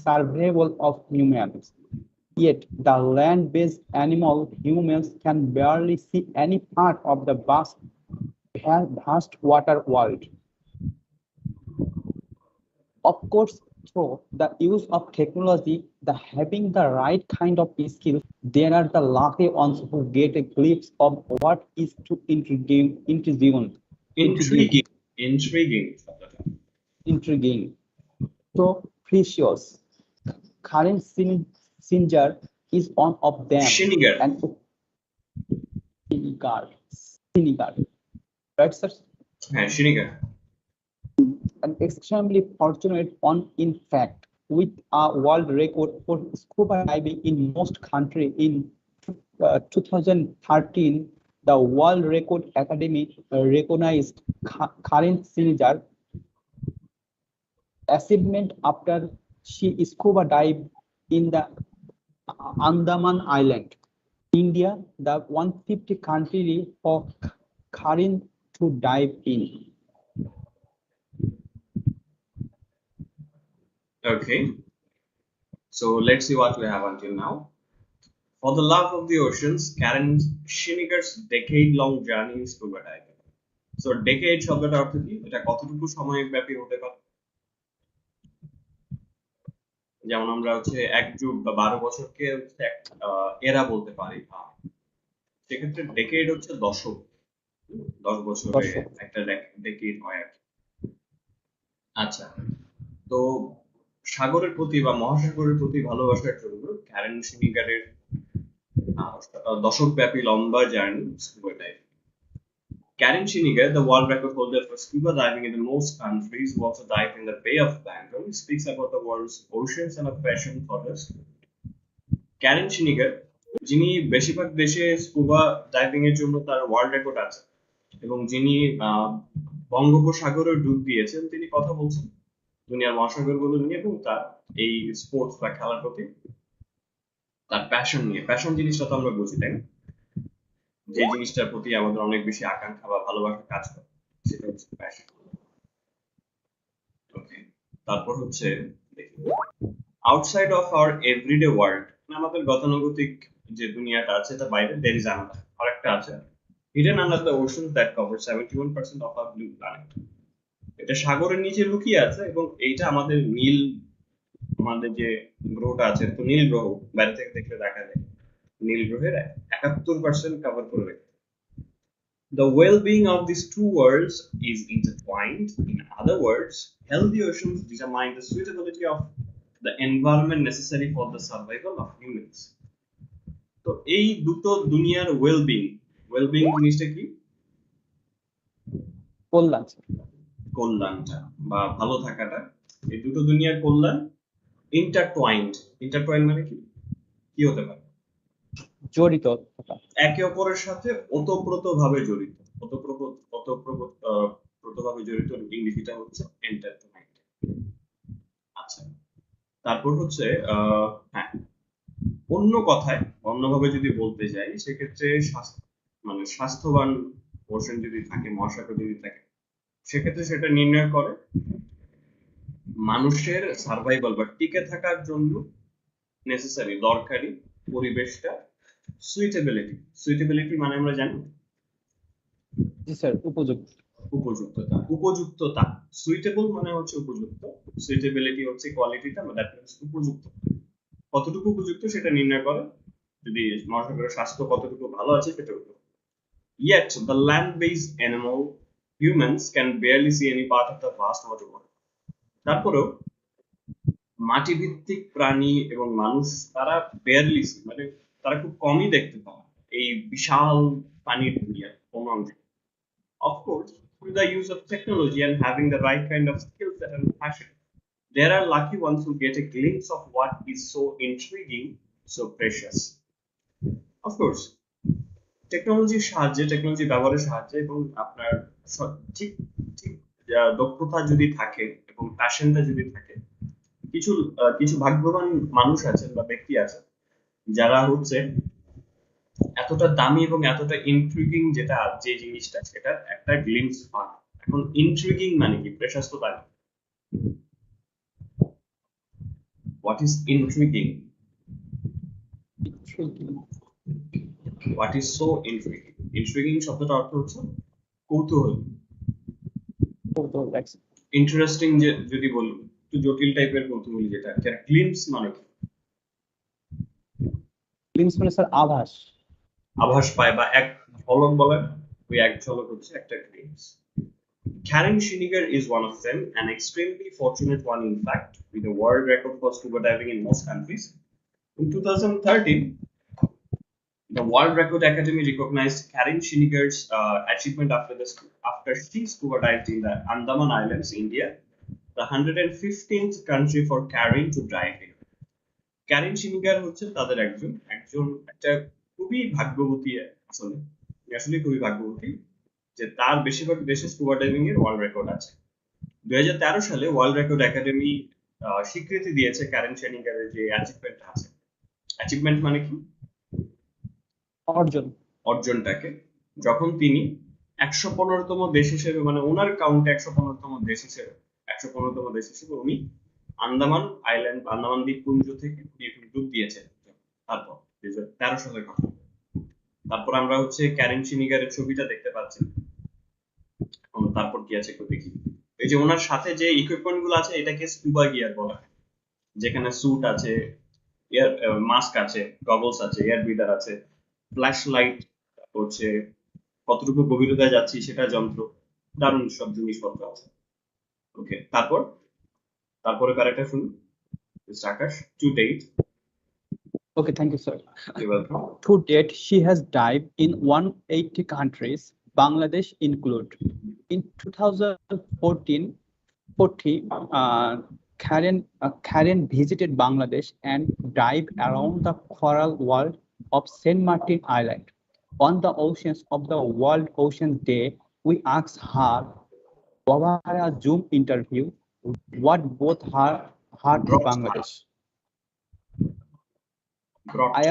survival of humans. Yet, the land-based animal humans can barely see any part of the vast water world. Of course, through the use of technology, the having the right kind of skills, there are the lucky ones who get a glimpse of what is to Intriguing. Intriguing. intriguing, so precious. Karen Singer is one of them, Shinigar. and Sinigar, right, sir? Shinigar. An extremely fortunate one, in fact, with a world record for scuba diving in most countries. In 2013, the World Record Academy recognized Karen Sinigar's achievement after she scuba dived in the Andaman Island, India, the 150 country for Karen to dive in. Okay. So let's see what we have until now. For the love of the oceans, Karen Shinigar's decade-long journey in scuba diving. So decade শব্দটা অর্থ কি? এটা কতটুকু সময় ব্যাপী হতে পারে? যেমন আমরা এক যুগ বা 12 বছরকে এরা বলতে পারি। সেক্ষেত্রে ডেকেড হচ্ছে দশক। 10 বছরে একটা ডেকেড হয় আর কি। আচ্ছা, তো সাগরের প্রতি বা মহাসাগরের প্রতি ভালোবাসার জন্য ক্যারেন শিনিগারের দশকব্যাপী লম্বা journey scuba diving. Karen Shinigar, the world record holder for scuba diving in the most countries, who also dived in the Bay of Bengal, speaks about the world's oceans and a passion for this. Karen Shinigar, যিনি বেশিরভাগ দেশে scuba diving এর জন্য তার world record আছে এবং যিনি বঙ্গোপসাগরে ডুব দিয়েছেন, তিনি কথা বলছেন দুনিয়ার মহাসাগরগুলো নিয়ে এবং তার এই স্পোর্টস বা খেলার প্রতি তার প্যাশন নিয়ে। প্যাশন জিনিসটা তো আমরা বুঝি, তাই না? যে জিনিসটার প্রতি আমাদের অনেক বেশি আকাঙ্ক্ষা বা ভালোবাসা কাজ করে, সেটা হচ্ছে প্যাশন। ওকে, তারপর দেখি outside of our everyday world, আমাদের গতানুগতিক যে দুনিয়াটা আছে এটা বাইরে, দেয়ার ইজ আনাদার, আরেকটা আছে hidden under the oceans that cover 71% of our blue planet. এটা সাগরের নিচে লুকিয়ে আছে এবং এইটা আমাদের আমাদের যে গ্রহটা আছে, তো নীল গ্রহ বাইরে থেকে দেখলে দেখা যায় নীল গ্রহের 71% কভার করে রেখেছে। The well-being of these two worlds is intertwined. In other words, healthy oceans determine the suitability of the environment necessary for the survival of humans. তো এই দুটো দুনিয়ার ওয়েলবিং জিনিসটা কি? কল্যাণটা বা ভালো থাকাটা, এই দুটো দুনিয়ার কল্যাণ ইন্টারটুয়াইন্ড মানে কি হতে পারে? জড়িত, একে অপরের সাথে ওতপ্রোতভাবে জড়িত। ওতপ্রোতভাবে জড়িত ইংরেজিটা হচ্ছে ইন্টারটুয়াইন্ড। আচ্ছা, তারপর হ্যাঁ, অন্যভাবে যদি বলতে যাই, সেক্ষেত্রে স্বাস্থ্যবান ওশান যদি থাকে, মহাসাগর যদি থাকে, সেক্ষেত্রে সেটা নির্ণয় করে মানুষের সার্ভাইভাল বা টিকে থাকার জন্য নেসেসারি দরকারি পরিবেশটা সুইটেবিলিটি মানে আমরা জানি, জি স্যার, উপযুক্ততা। সুইটেবল মানে হচ্ছে উপযুক্ত, সুইটেবিলিটি হচ্ছে কোয়ালিটিটা, দ্যাট মিন্স উপযুক্ত। কতটুকু উপযুক্ত সেটা নির্ণয় করে যদি মহাসাগরের স্বাস্থ্য কতটুকু ভালো আছে সেটা উপর। Yet the land-based animal humans can barely see any part of the vast water world. তারপরেও মাটিভিত্তিক প্রাণী এবং মানুষ তারা বেয়ারলি মানে তারা খুব কমই দেখতে পায় এই বিশাল পানির দুনিয়ার কোন অংশ। Of course, through the use of technology and having the right kind of skill set and passion, there are lucky ones who get a glimpse of what is so intriguing, so precious. Of course, technology ব্যবহারের সাহায্যে এবং আপনার ঠিক দক্ষতা যদি থাকে এবং প্যাশনটা যদি থাকে, কিছু ভাগ্যবান মানুষ আছেন বা ব্যক্তি আছেন যারা এতটা দামি এবং এতটা ইন্ট্রিগিং যে জিনিসটা সেটার একটা গ্লিম্পস পান। এখন ইন্ট্রিগিং মানে কি? প্রেশাস তো দামি। What is intriguing? Intriguing. What is so intriguing? Intriguing শব্দটা অর্থ হচ্ছে কৌতূহল। Photo, that's ইন্টারেস্টিং যে যদি বলি একটু জটিল টাইপের কৌতূহলী যেটা গ্লিমস মানে কি? glimpse মানে স্যার আভাস। আভাস পায় বা এক ঝলক বলেন, ওই এক ঝলক হচ্ছে একটা glimpse. Karen Schiniger is one of them, an extremely fortunate one in fact, with a world record for scuba diving in most countries. In 2013, the World Record Academy recognized Karen Schiniger's achievement after she scuba dived in the Andaman Islands, India, the 115th country for Karen to dive in. Karen Schiniger হচ্ছে তাদের একজন একটা খুবই ভাগ্যবতী, আসলে আসলে খুবই ভাগ্যবতী যে তার বেশিরভাগ দেশে স্কুবা ডাইভিং এর ওয়ার্ল্ড রেকর্ড আছে। 2013 সালে ওয়ার্ল্ড রেকর্ড একাডেমি স্বীকৃতি দিয়েছে ক্যারেন শেনিগারের যে অ্যাচিভমেন্ট আছে। অ্যাচিভমেন্ট মানে কি? অর্জনটাকে যখন তিনি 115তম দেশ হিসেবে, মানে ওনার কাউন্টে 115তম দেশ হিসেবে উনি আন্দামান আইল্যান্ড, আন্দামান দ্বীপপুঞ্জ থেকে ডুব দিয়েছেন। তারপর 2013 সালের কথা। তারপর আমরা হচ্ছে ক্যারেন শিনিগারের ছবিটা দেখতে পাচ্ছি। তারপর কি আছে একটু দেখি। এই যে ওনার সাথে যে ইকুইপমেন্ট গুলো আছে এটাকে স্কুবা গিয়ার বলা হয়, যেখানে স্যুট আছে, এয়ার মাস্ক আছে, গগলস আছে, এয়ার ব্রিদার আছে, ফ্ল্যাশ লাইট হচ্ছে, কতটুকু গভীরতায় যাচ্ছি সেটা যন্ত্র, দারুণ সব জিনিসপত্র আছে। ওকে, তারপরে কারেক্টার শুনুন Akash. To date. Okay, thank you, sir. To date, she has dived in 180 countries, Bangladesh included. In 2014, Karen visited Bangladesh and dived around the coral world of Saint Martin Island. On the Oceans of the World Ocean Day, we asked her over a Zoom interview what brought her to Bangladesh. I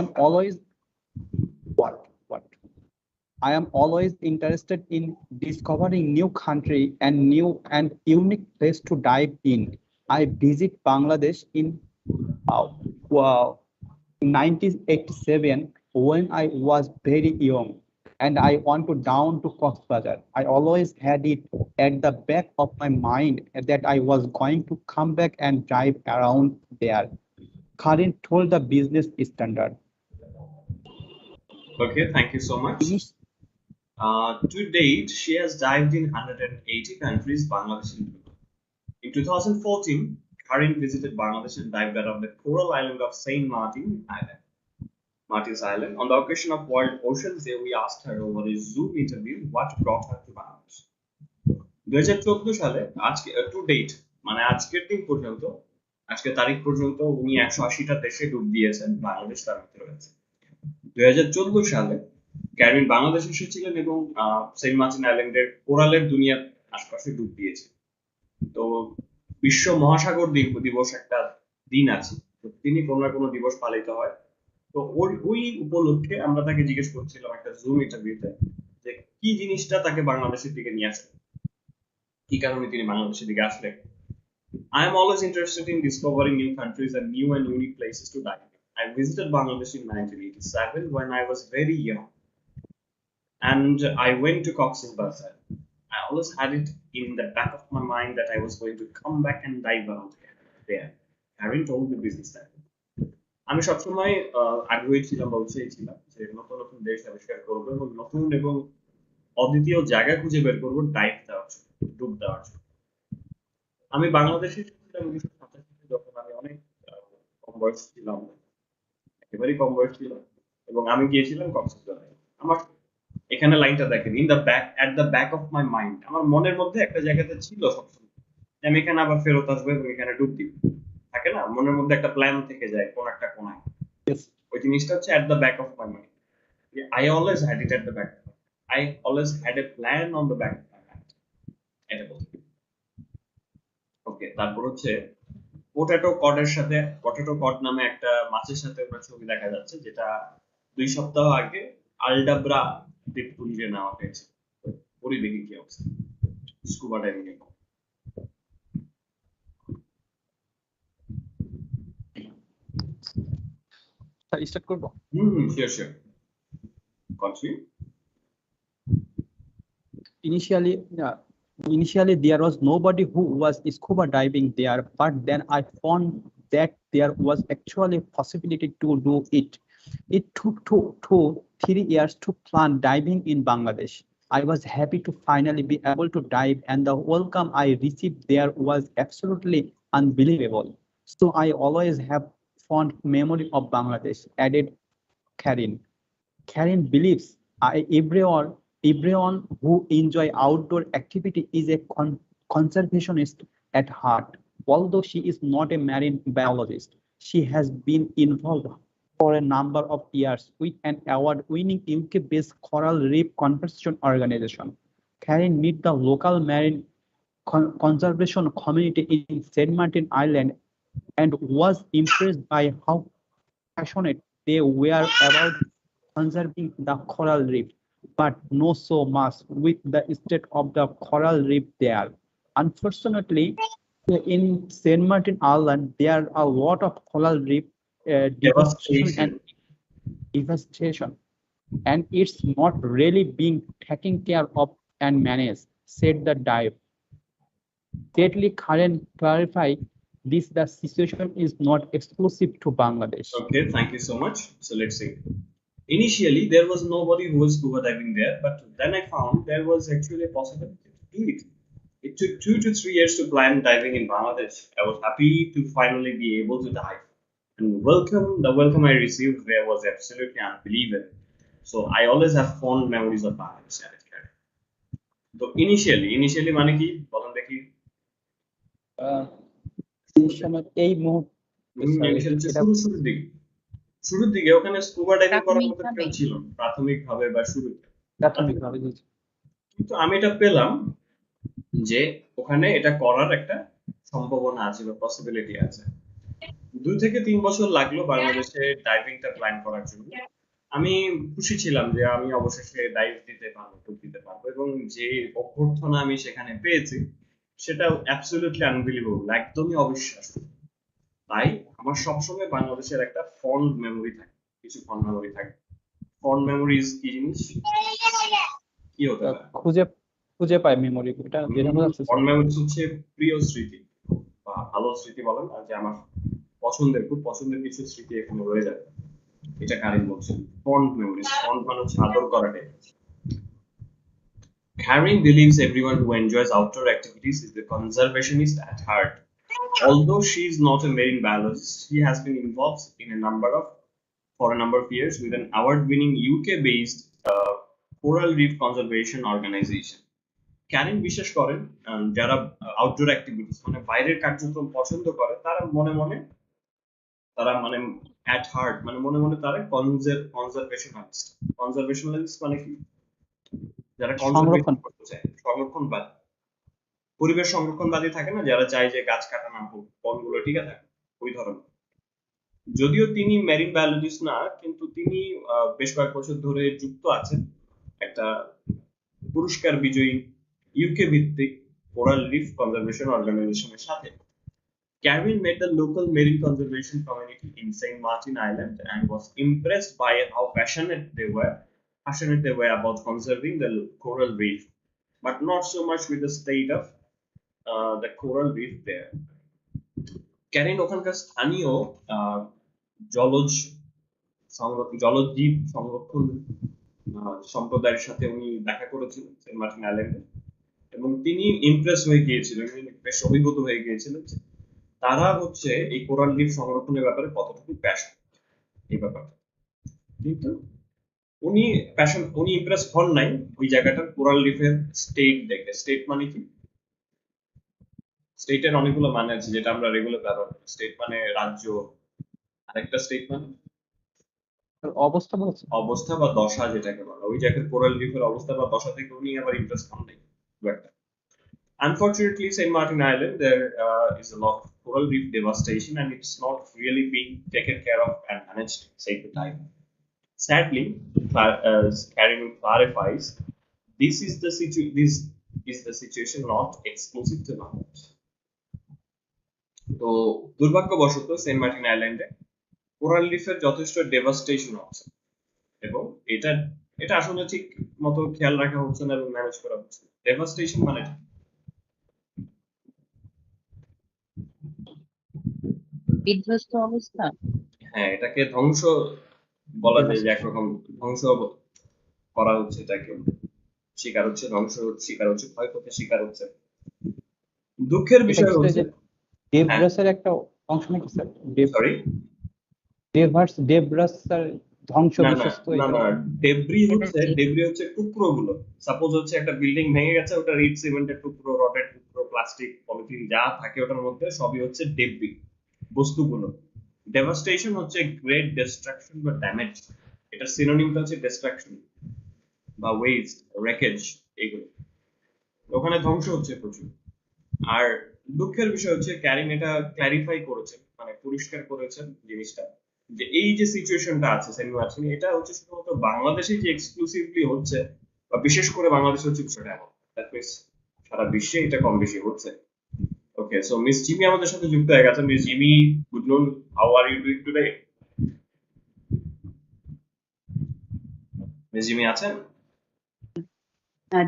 am always interested in discovering new country and new and unique place to dive in. I visit Bangladesh in 1987 when I was very young, and I want to down to Coxbazar. I always had it at the back of my mind that I was going to come back and dive around there. Karen told the Business Standard. Okay, thank you so much. To date, she has dived in 180 countries, Bangladesh included. In 2014, Karen visited Bangladesh and dived around the coral island of Saint Martin's Island. On the occasion of World Oceans Day, we asked her over a Zoom interview what brought her to Bangladesh. 2014 সালে আজকে to date মানে আজকের দিন পর্যন্ত, আজকের তারিখ পর্যন্ত উনি 180টা দেশে ডুব দিয়েছেন, বাংলাদেশ তার মধ্যে রয়েছে। 2014 সালে ক্যারিন বাংলাদেশ এসেছিলেন এবং সেন্ট মার্টিন আইল্যান্ডের কোরালের দুনিয়ার আশপাশে ডুব দিয়েছে। তো বিশ্ব মহাসাগর দিবস একটা দিন আছে, প্রতিদিনই কোনো না কোনো দিবস পালিত হয়। তো ওই উপলক্ষে আমরা তাকে জিজ্ঞেস করছিলাম একটা জুম ইন্টারভিউতে যে কি জিনিসটা তাকে বাংলাদেশের দিকে নিয়ে আসে, কি কারণে তিনি বাংলাদেশের দিকে আসলেন। I am always interested in discovering new countries and new and unique places to dive in. I visited Bangladesh in 1987 when I was very young, and I went to Cox's Bazar. I always had it in the back of my mind that I was going to come back and dive around there. Karen told the business that. আমি সবসময় আগ্রহী ছিলাম, উৎসাহী ছিলাম যে নতুন নতুন দেশ আবিষ্কার করবো এবং নতুন এবং অদ্বিতীয় জায়গা খুঁজে বের করবো ডাইভ দেওয়ার জন্য, ডুব দেওয়ার জন্য। আমি বাংলাদেশে ছিলাম 1987 যখন আমি অনেক কম বয়স ছিলাম, একেবারেই কম বয়স ছিলাম, এবং আমি গিয়েছিলাম কক্সবাজারে। আমার এখানে লাইনটা দেখেন, in the back at the back of my mind, আমার মনের মধ্যে একটা জায়গাতে ছিল সবসময় আমি এখানে আবার ফেরত আসবো এবং এখানে ডুব দিব, থাকে না মনের মধ্যে একটা প্ল্যান থেকে যায় কোন একটা কোনায়, ওই জিনিসটা হচ্ছে at the back of my mind. I always had it at the back. I always had a plan on the back of my mind. এটা বলতে। ওকে, তারপর হচ্ছে পোটেটো কড নামে একটা মাছের সাথে ওনার ছবি দেখা যাচ্ছে, যেটা 2 সপ্তাহ আগে আলডাব্রা দ্বীপপুঞ্জে নেওয়া হয়েছে। পরিবেশি কি অবস্থা স্কুবা ডাইভিং এর। স্যার স্টার্ট করবো? Sure. Continue. Initially, initially there was nobody who was scuba diving there, but then I found that there was actually a possibility to do it. It took 3 years to plan diving in Bangladesh. I was happy to finally be able to dive, and the welcome I received there was absolutely unbelievable. So I always have fond memory of Bangladesh, added Karin. Karen believes everyone who enjoy outdoor activity is a conservationist at heart. Although she is not a marine biologist, she has been involved for a number of years with an award-winning UK-based coral reef conservation organization. Karen met the local marine conservation community in Saint Martin Island and was impressed by how passionate they were about conserving the coral reef, but not so much with the state of the coral reef there. Unfortunately, in Saint Martin Island, there are a lot of coral reef devastation and Devastation. devastation, and it's not really being taken care of and managed, said the dive. Sadly, Karen clarified this the situation is not exclusive to Bangladesh. Okay, thank you so much. So let's see. Initially, there was nobody who was scuba diving there, but then I found there was actually a possibility to do it. It took 2 to 3 years to plan diving in Bangladesh. I was happy to finally be able to dive. And the welcome I received there was absolutely unbelievable. So I always have fond memories of Bangladesh. So initially মানে কি বলেন দেখি? এই সময় এই মুহূর্তে sir Initially হচ্ছে এটা শুরুর দিকে ওখানে স্কুবা ডাইভিং করার মতো প্রাথমিকভাবে কেউ ছিল না, প্রাথমিকভাবে বা শুরুতে। প্রাথমিকভাবে কিন্তু আমি এটা পেলাম যে ওখানে এটা করার একটা সম্ভাবনা আছে বা পসিবিলিটি আছে। 2 থেকে 3 বছর লাগলো বাংলাদেশে ডাইভিংটা প্ল্যান করার জন্য। আমি খুশি ছিলাম যে আমি অবশেষে ডাইভ দিতে পারবো, ডুব দিতে পারবো, এবং যে অভ্যর্থনা আমি সেখানে পেয়েছি সেটা অ্যাবসলিউটলি আনবিলিভেবল, একদমই অবিশ্বাস্য। তাই আমার সবসময় বাংলাদেশের একটা ফন্ড মেমোরি থাকে, কিছু ফন্ড মেমোরি থাকে। ফন্ড মেমোরিজ কি জিনিস, কি হতে পারে? খুঁজে পায় মেমোরি, এটা যেটা বোঝাচ্ছে ফন্ড মেমোরিজ হচ্ছে প্রিয় স্মৃতি বা ভালো স্মৃতি বলেন, আর যে আমার খুব পছন্দের কিছু স্মৃতি এখানে রয়ে যাবে, এটা কারিন বলছেন। ফন্ড মেমোরিজ, ফন্ড মানে হচ্ছে আদর করাটাই। Karen believes everyone who enjoys outdoor activities is a conservationist at heart. Although she is not a marine biologist, she has been involved in for a number of years with an award-winning UK-based coral reef conservation organization. Karen বিশ্বাস করেন যারা outdoor activities মানে বাইরের কার্যক্রম পছন্দ করে তারা মানে অ্যাট হার্ট মানে মনে মনে তারা কনজারভেশনালিস্ট মানে কি, যারা কনজারভেশন করতে চায়, সংরক্ষণবাদী, পরিবেশ সংরক্ষণবাদী থাকে না, যারা চায় যে গাছ কাটা না হোক, বনগুলো টিকে থাকে, ওই ধরনের। যদিও তিনি মেরিন বায়োলজিস্ট না, কিন্তু তিনি বেশ কয়েক বছর ধরে যুক্ত আছেন একটা পুরস্কার বিজয়ী ইউকে ভিত্তিক কোরাল রিফ কনজারভেশন অর্গানাইজেশনের সাথে। Karen met the local marine conservation community in Saint Martin Island and was impressed by how passionate they were about conserving the coral reef, but not so much with the state of the coral reef there. Karen ওখানকার স্থানীয় জলজ জলজীব সংরক্ষণ সম্প্রদায়ের সাথে উনি দেখা করেছিলেন Saint Martin আইল্যান্ডে, এবং তিনি ইমপ্রেস হয়ে গিয়েছিলেন, বেশ অভিভূত হয়ে গিয়েছিলেন তারা হচ্ছে এই কোরাল রিফ সংরক্ষণের ব্যাপারে কতটুকু প্যাশন এই ব্যাপারে। কিন্তু উনি ইমপ্রেস হন নাই ওই জায়গাটার কোরাল রিফের স্টেট দেখে। স্টেট মানে কি? স্টেটের অনেকগুলো মানে আছে যেটা আমরা রেগুলার ব্যবহার করি। স্টেট মানে রাজ্য, আরেকটা স্টেট মানে অবস্থা বা দশা, যেটাকে বলা। ওই জায়গার কোরাল রিফের অবস্থা বা দশা থেকে উনি আবার ইমপ্রেস হন নাই খুব একটা। Unfortunately, Saint Martin Island, there is a lot of coral reef devastation, and it's not really being taken care of and managed, save the time. Sadly, as Karen clarifies, this is the situation not exclusive to Bangladesh. তো দুর্ভাগ্যবশত Saint Martin আইল্যান্ডে coral রিফের যথেষ্ট ডেভাস্টেশন হচ্ছে এবং এটা এটা আসলে ঠিক মতো খেয়াল রাখা হচ্ছে না এবং ম্যানেজ করা হচ্ছে ডেভাস্টেশন মানে বিধ্বস্ত অবস্থা। হ্যাঁ এটাকে ধ্বংস বলা যায় যে একরকম ধ্বংস করা হচ্ছে এটাকে শিকার হচ্ছে ধ্বংস শিকার হচ্ছে ক্ষয়ক্ষতির শিকার হচ্ছে দুঃখের এটা বিষয় কি হচ্ছে ডেভরাসের একটা অংশ নাকি স্যার? সরি ডেভরাসের ধ্বংস না না বিশ্বস্ত না এটা? না ডেব্রি হচ্ছে টুকরো গুলো সাপোজ হচ্ছে একটা বিল্ডিং ভেঙে গেছে ওটা রিড সিমেন্টের টুকরো রডের টুকরো প্লাস্টিক পলিথিন যা থাকে ওটার মধ্যে সবই হচ্ছে ডেব্রি বস্তুগুলো ডেভাস্টেশন হচ্ছে গ্রেট ডিস্ট্রাকশন বা ড্যামেজ এটার সিনোনিমটা হচ্ছে ডিস্ট্রাকশন বা ওয়েস্ট রেকেজ এগুলো ওখানে ধ্বংস হচ্ছে প্রচুর আর দুঃখের বিষয় হচ্ছে ক্যারিম এটা ক্ল্যারিফাই করেছেন মানে পরিষ্কার করেছেন জিনিসটা যে এই যে সিচুয়েশনটা আছে সেমি আছে এটা হচ্ছে শুধুমাত্র বাংলাদেশে যে এক্সক্লুসিভলি হচ্ছে বা বিশেষ করে বাংলাদেশে হচ্ছে বিষয়টা এমন দ্যাট মিনস সারা বিশ্বে এটা কম বেশি হচ্ছে ওকে সো মিস জিমি আমাদের সাথে যুক্ত হয়ে গেছে miss Jimmy good noon how are you doing today miss Jimmy আছেন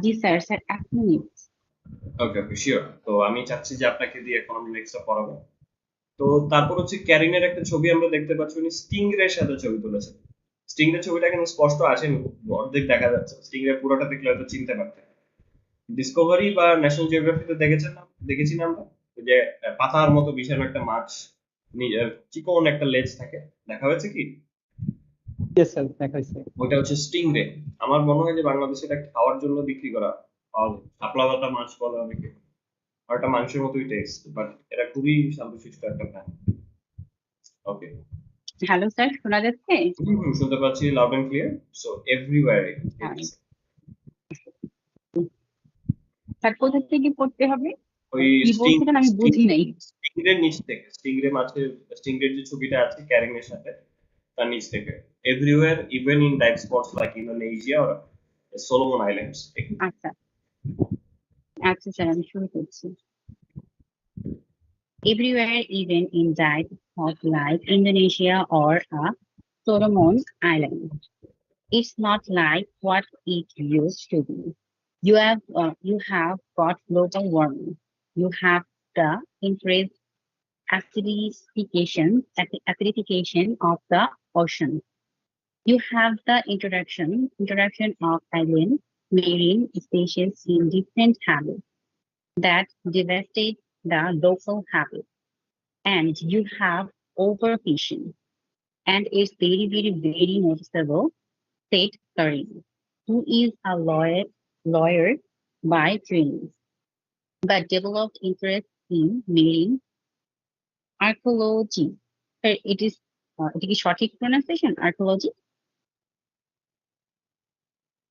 জি sir, sir 1 minute. Okay okay sure তো আমি চাচ্ছি যে আপনাকে দিয়ে এখন আমি নেক্সটটা পড়াবো তো তারপর হচ্ছে ক্যারিনের একটা ছবি আমরা দেখতে পাচ্ছি উনি স্টিংরের সাথে ছবি তুলেছেন স্টিংরের ছবিটা কিন্তু স্পষ্ট আসেনি অর্ধেক দেখা যাচ্ছে স্টিংরের পুরোটা দেখলে হয়তো চিনতে পারতেন ডিসকভারি বা ন্যাশনাল জিওগ্রাফিতে দেখেছেন না দেখেছি না আমরা ওই যে পাতার মতো বিশাল একটা মাছ চিকন একটা লেজ থাকে দেখা হয়েছে কি ইয়েস স্যার, দেখাইছে। ওইটা হচ্ছে স্টিংরে আমার মনে হয় যে বাংলাদেশে এটা খাওয়ার জন্য বিক্রি করা হয় শাপলা পাতা মাছ বলে অনেকে আর এটা মাংসের মতোই টেস্ট বাট এটা খুবই শান্তশিষ্ট একটা প্রাণী ওকে হ্যালো স্যার, শোনা যাচ্ছে? শুনতে পাচ্ছি loud and clear so everywhere হ্যাঁ। স্যার কোথা থেকে পড়তে হবে? ওই কি বলছিলেন আমি বুঝি নাই। স্টিংরের নিচ থেকে স্টিংরে মাছের স্টিংরের যে ছবিটা আছে ক্যারিং এর সাথে তার নিচ থেকে everywhere even in dive spots like Indonesia or Solomon islands আচ্ছা আচ্ছা স্যার, আমি শুরু করছি। Everywhere, even in dive of like Indonesia or a Solomon Island, it's not like what it used to be. You have got global warming. You have the increased acidification of the ocean. You have the introduction of alien marine species in different habits that devastate the local habits. And you have overfishing. And it's very, very, very noticeable, said Karim, who is a lawyer by training, but developed interest in marine archaeology. It is সঠিক pronunciation, archaeology?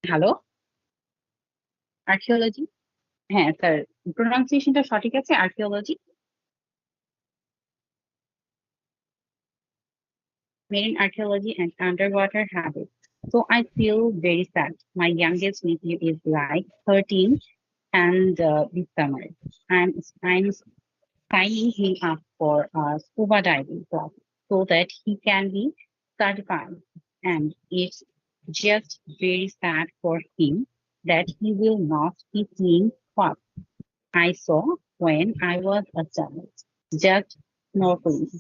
Hello? Archaeology? হ্যাঁ sir, pronunciationটা সঠিক আছে, archaeology? Marine archaeology and underwater habits. So I feel very sad. My youngest nephew is like 13 and this summer I'm signing him up for a scuba diving class so that he can be certified. And it's just very sad for him that he will not be seeing what I saw when I was a child, just snorkeling.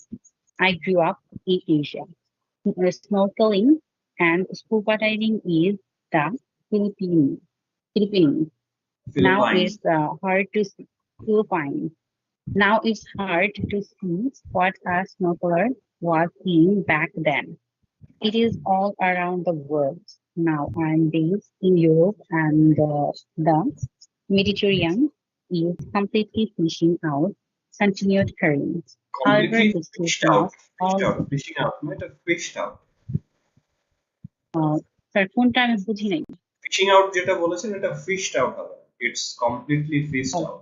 I grew up in Asia. Snorkeling and scuba diving is the Philippines. Now it's hard to see. Philippines. Now it's hard to see what a snorkeler was seeing back then. It is all around the world. Now I'm based in Europe and the Mediterranean is completely fishing out continued currents. However, completely it is fished not out all. fishing out not a fished out sir কোনটা আমি বুঝি নাই। Fishing out যেটা বলেছেন এটা fished out হবে it's completely fished out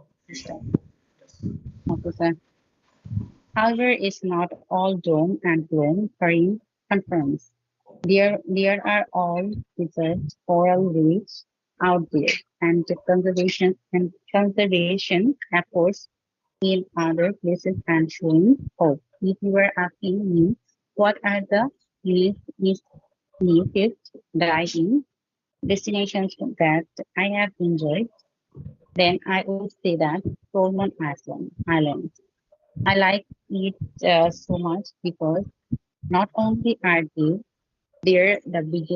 Okay, sir. However, it's not all doom and gloom. Karim confirms there are all preserved coral reefs out there, and the conservation efforts in other places and showing hope. If you were asking me, What are the neatest diving destinations that I have enjoyed? Then I would say that Solomon Islands. I like it so much because not only are there the big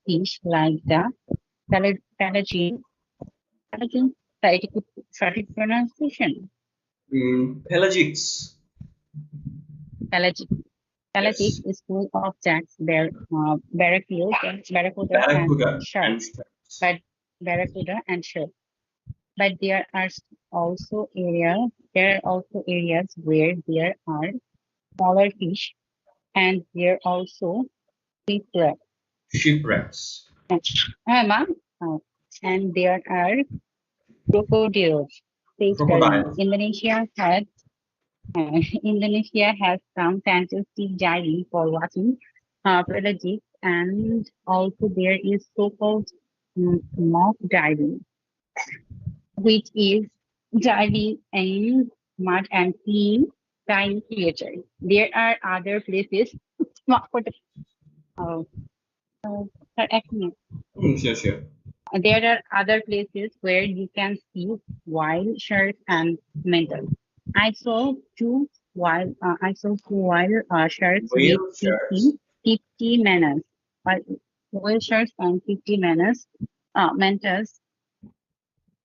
fish like the pelagian, pelagian, scientific pronunciation, Pelagics. pelagic. Pelagic Yes. is full of jacks, barracuda, and Barracuda and sharks, stripes. but barracuda and sharks. But there are also areas where there are smaller fish, and there are also shipwrecks. Shipwrecks. Ma'am, uh, and there are crocodiles. Says Karim. Crocodiles. Indonesia has some fantastic diving for watching pelagic, and also there is so-called mock diving, which is diving in mud and seeing tiny creatures. There are other places, not for the uh, actually, Sure, sure. there are other places where you can see wild sharks and mentals. I saw two wild sharks with Whale sharks. 50 menace. Uh, Whale sharks and 50 menace. Mentors.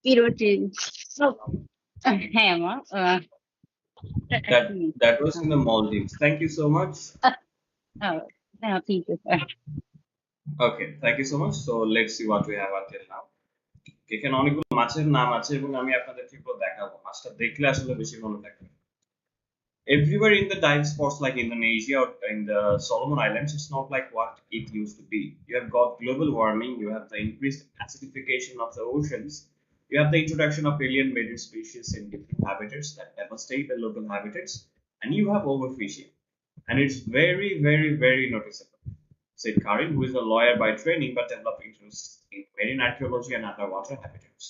Erotic. So, Hema, That actually, that was in the um, Maldives. Thank you so much. uh, uh, please, Okay, thank you so much. So let's see what we have until now. এখানে অনেকগুলো মাছের নাম আছে এবং আমি আপনাদেরকে এগুলো দেখাবো। মাছটা দেখলে আসলে বেশি ভালো লাগবে। Everywhere in the dive spots like Indonesia or in the Solomon Islands, it's not like what it used to be. You have got global warming, you have the increased acidification of the oceans, you have the introduction of alien marine species in different habitats that devastate the local habitats, and you have overfishing. And it's very, very, very noticeable, said Karim, who is a lawyer by training but developed interests in marine archaeology and underwater habitats.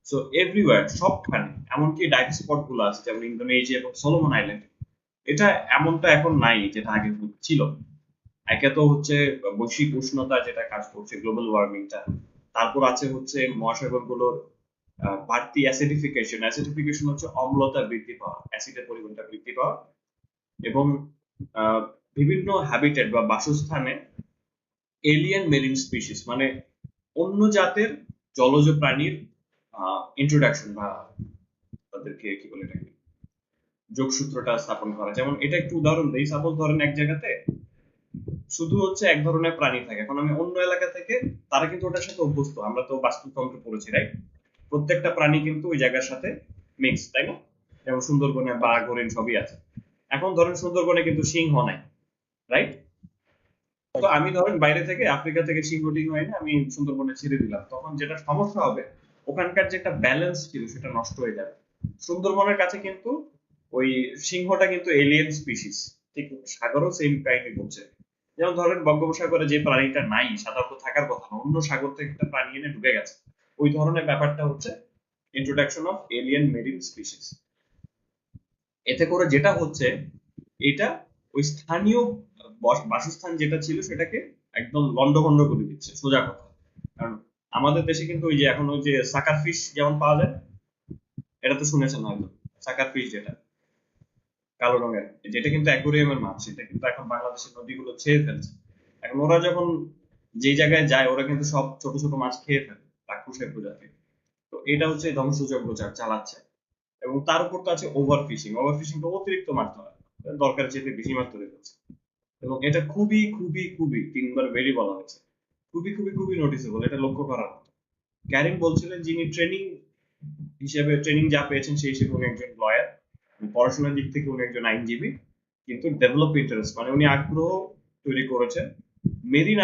So everywhere সবখানে এমনকি dive spot গুলো আছে যেমন Indonesia এবং Solomon island এটা এমনটা এখন নাই যেটা আগে ছিল একে তো হচ্ছে বৈশ্বিক উষ্ণতা যেটা কাজ করছে গ্লোবাল ওয়ার্মিংটা তারপর আছে হচ্ছে মহাসাগর গুলোর বাড়তি অ্যাসিডিফিকেশন হচ্ছে অম্লতা বৃদ্ধি পাওয়া অ্যাসিডের পরিমাণটা বৃদ্ধি পাওয়া এবং বিভিন্ন হ্যাবিটেট বা বাসস্থানে এলিয়েন মেরিন স্পিসিস মানে অন্য জাতের জলজ প্রাণীর ইন্ট্রোডাকশন বা তাদেরকে কি বলে এটাকে যোগসূত্রটা স্থাপন করা যেমন এটা একটু উদাহরণ দেই সাপোজ ধরেন এক জায়গাতে শুধু হচ্ছে এক ধরনের প্রাণী থাকে এখন আমি অন্য এলাকা থেকে তারা কিন্তু ওটার সাথে অভ্যস্ত আমরা তো বাস্তুতন্ত্র পড়েছি রাইট প্রত্যেকটা প্রাণী কিন্তু ওই জায়গার সাথে মিক্স তাই না যেমন সুন্দরবনে বাঘ হরিণ সবই আছে এখন ধরেন সুন্দরবনে কিন্তু সিংহ নাই রাইট তো আমি ধরেন বাইরে থেকে আফ্রিকা থেকে সিংহ টিংহ হয় না আমি সুন্দরবনে ছেড়ে দিলাম তখন যেটা সমস্যা হবে ওখানকার যে একটা ব্যালেন্স ছিল সেটা নষ্ট হয়ে যাবে সুন্দরবনের কাছে কিন্তু ওই সিংহটা কিন্তু এলিয়েন স্পিসিস ঠিক সাগরও সেম কাহিনী করছে যেমন ধরেন বঙ্গোপসাগরে যে প্রাণীটা নাই সাধারণত থাকার কথা না অন্য সাগর থেকে একটা প্রাণী এনে ঢুকে গেছে ওই ধরনের ব্যাপারটা হচ্ছে introduction of alien marine species এতে করে যেটা হচ্ছে এটা ওই স্থানীয় বাসস্থান যেটা ছিল সেটাকে একদম লন্ডভন্ড করে দিচ্ছে সোজা কথা কারণ আমাদের দেশে কিন্তু ওই যে এখন ওই যে সাকার ফিশ যেমন পাওয়া যায় এটা তো শুনেছেন হয়তো সাকার ফিশ যেটা কালো রঙের যেটা কিন্তু অ্যাকোরিয়ামের মাছ সেটা কিন্তু এখন বাংলাদেশের নদীগুলো ছেড়ে ফেলছে এখন ওরা যখন যে জায়গায় যায় ওরা কিন্তু সব ছোট ছোট মাছ খেয়ে ফেলে রাক্ষসের প্রজাতি তো এটা হচ্ছে ধ্বংসযজ্ঞ চালাচ্ছে এবং তার উপর তো আছে ওভারফিশিং তো অতিরিক্ত মাছ ধরা দরকার চেয়ে বেশি মাছ ধরে ফেলছে এবং এটা খুবই খুবই খুবই তিনবার ভেরি বলা হয়েছে খুবই খুবই খুবই নোটিসেবল এটা লক্ষ্য করার মতো ক্যারিম বলছিলেন যিনি ট্রেনিং যা পেয়েছেন সেই হিসেবে উনি একজন লয়ার পড়াশোনার দিক থেকে উনি একজন আইনজীবী কিন্তু ডেভেলপ ইন্টারেস্ট মানে উনি আগ্রহ তৈরি করেছেন মেরিন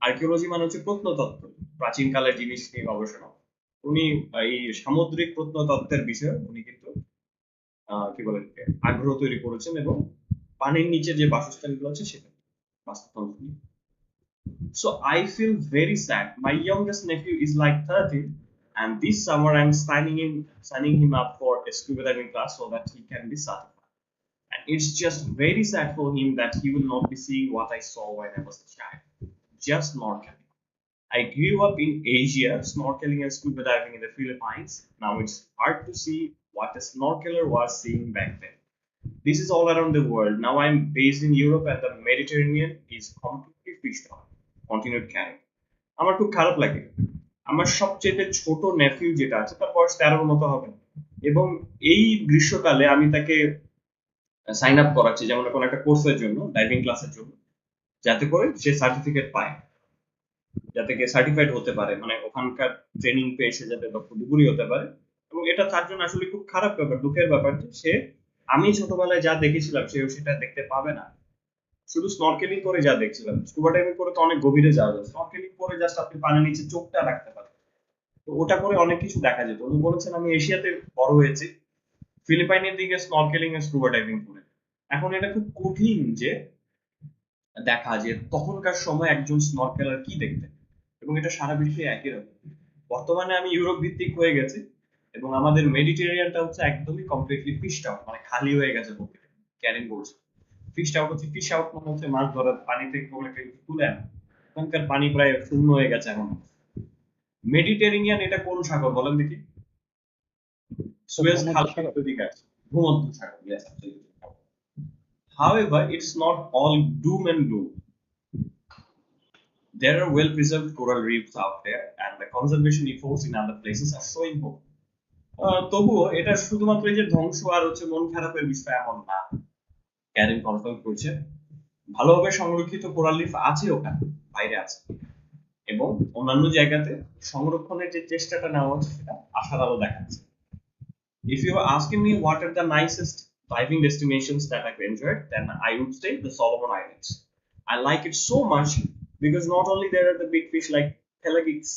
আর্কিওলজি মানে হচ্ছে প্রত্নতত্ত্ব প্রাচীনকালের জিনিস নিয়ে গবেষণা উনি এই সামুদ্রিক প্রত্নতত্ত্বের বিষয়ে উনি কিন্তু কি বলে আগ্রহ তৈরি করেছেন এবং পানির নিচে যে বাসস্থানগুলো আছে সেটা বাস্তুতন্ত্র নিয়ে So I feel very sad. My youngest nephew is like 13, and this summer I'm signing him up for a scuba diving class so that he can be certified. And It's just very sad for him that he will not be seeing what I saw when I was a child. Just snorkeling. I grew up in Asia, snorkeling and scuba diving in the Philippines. Now it's hard to see what a snorkeler was seeing back then. This is all around the world. Now I'm based in Europe and the Mediterranean is completely fished out. Continued carrying. আমার খুব খারাপ লাগে আমার সবচেয়ে ছোট Nephew যেটা আছে তার বয়স 13-র মতো হবে এবং এই গ্রীষ্মকালে আমি তাকে সাইন আপ করাচ্ছি যেমন কোনো একটা কোর্সের জন্য ডাইভিং ক্লাসের জন্য যাতে করে সে সার্টিফিকেট পায় যাতে কে সার্টিফাইড হতে পারে মানে ওখানকার ট্রেনিং পেয়ে সে যাতে ডুবুরি হতে পারে এবং এটা তার জন্য আসলে খুব খারাপ ব্যাপার দুঃখের ব্যাপার যে সে আমি ছোটবেলায় যা দেখেছিলাম সেটা দেখতে পাবে না শুধু স্নরকেলিং করে যা দেখছিলাম স্কুবা ডাইভিং করে তো অনেক গভীরে যাওয়া যায় স্নরকেলিং করে জাস্ট আপনি পানির নিচে চোখটা রাখতে পারেন তো ওটা করে অনেক কিছু দেখা যেত উনি বলেছেন আমি এশিয়াতে বড় হয়েছি ফিলিপাইনের দিকে স্নরকেলিং আর স্কুবা ডাইভিং করে এখন এটা খুব কঠিন যে দেখা যে তখনকার সময় একজন স্নরকেলার কি দেখতেন এবং এটা সারা বিশ্বে একই রকম বর্তমানে আমি ইউরোপ ভিত্তিক হয়ে গেছি এবং আমাদের মেডিটেরিয়ানটা হচ্ছে একদমই কমপ্লিটলি ফিশড আউট মানে খালি হয়ে গেছে বলতে ক্যারিং বলছে ফিশড আউট হচ্ছে ফিশ আউট মানে হচ্ছে মাছ ধরার পানি থেকে কোনো একটা কিছু তুলে আনা ওখানকার পানি প্রায় শূন্য হয়ে গেছে এখন মেডিটেরিয়ান এটা কোন সাগর বলেন দেখি সুয়েজ খালের দিকে আছে ভূমধ্য সাগর yes absolutely. However, it's not all doom and gloom. There are well-preserved coral reefs out there, and the conservation efforts in other places are showing hope. তবুও এটা শুধুমাত্র যে ধ্বংস আর হচ্ছে মন খারাপের বিষয় এমন না ক্যারিন কনফার্ম করছে ভালোভাবে সংরক্ষিত কোরাল রিফ আছে ওখানে বাইরে আছে এবং অন্যান্য জায়গাতে সংরক্ষণের যে চেষ্টাটা নেওয়া হচ্ছে সেটা আশার আলো দেখাচ্ছে If you are asking me what are the nicest diving destinations that I've enjoyed, then I would say the Solomon Islands. I like it so much because not only there are the big fish like pelagics,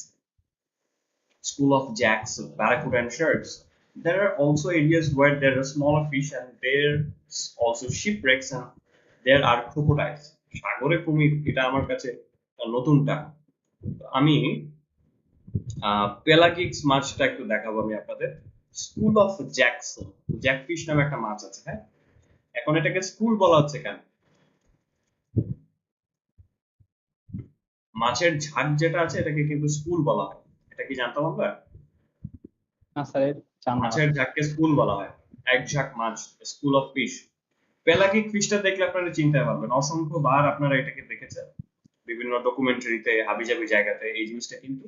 school of jacks, barracuda and sharks, there are also areas where there are smaller fish and there's also shipwrecks and there are crocodiles. সাগরে কুমির এটা আমার কাছে নতুন term আমি পেলাগিক্স মাছটা একটু দেখাবো আমি আপনাদের স্কুল অফ জ্যাকসন জ্যাকফিশ নামে একটা মাছ আছে হ্যাঁ এখন এটাকে স্কুল বলা হচ্ছে কেন মাছের ঝাঁক যেটা আছে এটাকে কিন্তু স্কুল বলা হয় এটা কি জানতাম আমরা না স্যার মাছের ঝাঁককে স্কুল বলা হয় এক ঝাঁক মাছ স্কুল অফ ফিশ পেলাগিক ফিশটা দেখলে আপনারা চিনতে পারবেন অসংখ্য বার আপনারা এটাকে দেখেছেন বিভিন্ন ডকুমেন্টারিতে হাবিজাবি জায়গাতে এই জিনিসটা কিন্তু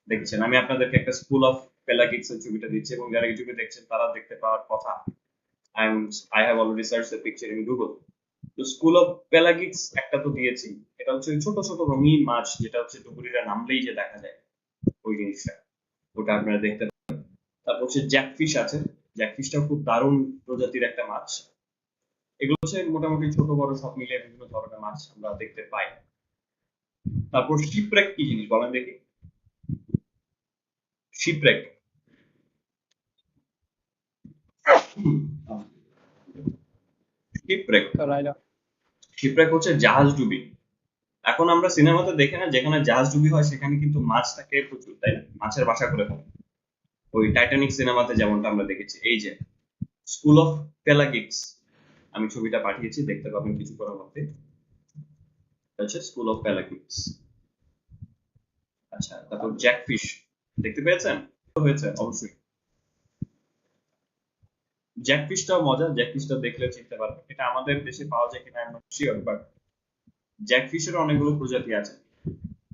দেখেছেন আমি আপনাদেরকে একটা স্কুল অফ পেলাগিক্স এর ছবিটা দিচ্ছি এবং যারা ইউটিউবে দেখছেন তারা দেখতে পাওয়ার কথা I have already searched the picture in Google তো স্কুল অফ পেলাগিক্স একটা তো দিয়েছি এটা হচ্ছে ছোট ছোট রঙিন মাছ যেটা হচ্ছে ডুবুরিরা নামলেই যে দেখা যায় ওই জিনিসটা ওটা আপনারা দেখতে পাবেন তারপর হচ্ছে জ্যাকফিশ আছে জ্যাকফিশটাও খুব দারুণ প্রজাতির একটা মাছ এগুলো হচ্ছে মোটামুটি ছোট বড় সব মিলিয়ে বিভিন্ন ধরনের মাছ আমরা দেখতে পাই তারপর শিপরেক কি জিনিস বলেন দেখি শিপরেক শিপরেক শিপরেক হচ্ছে জাহাজ ডুবি এখন আমরা সিনেমাতে দেখি না যেখানে জাহাজ ডুবি হয় সেখানে কিন্তু মাছ থাকে প্রচুর তাই না মাছের বাসা করে ফেলে ওই টাইটানিক সিনেমাতে যেমনটা আমরা দেখেছি এই যে স্কুল অফ পেলাগিক্স আমি ছবিটা পাঠিয়েছি দেখতে পাবেন কিছু করার মধ্যে হচ্ছে স্কুল অফ পেলাগিক্স আচ্ছা তারপর জ্যাকফিশ দেখতে পেয়েছেন হয়েছে অবশ্যই জ্যাকফিশটাও মজা জ্যাকফিশটা দেখলে চিনতে পারবেন এটা আমাদের দেশে পাওয়া যায় কিনা আমি শিওর বাট জ্যাকফিশের অনেকগুলো প্রজাতি আছে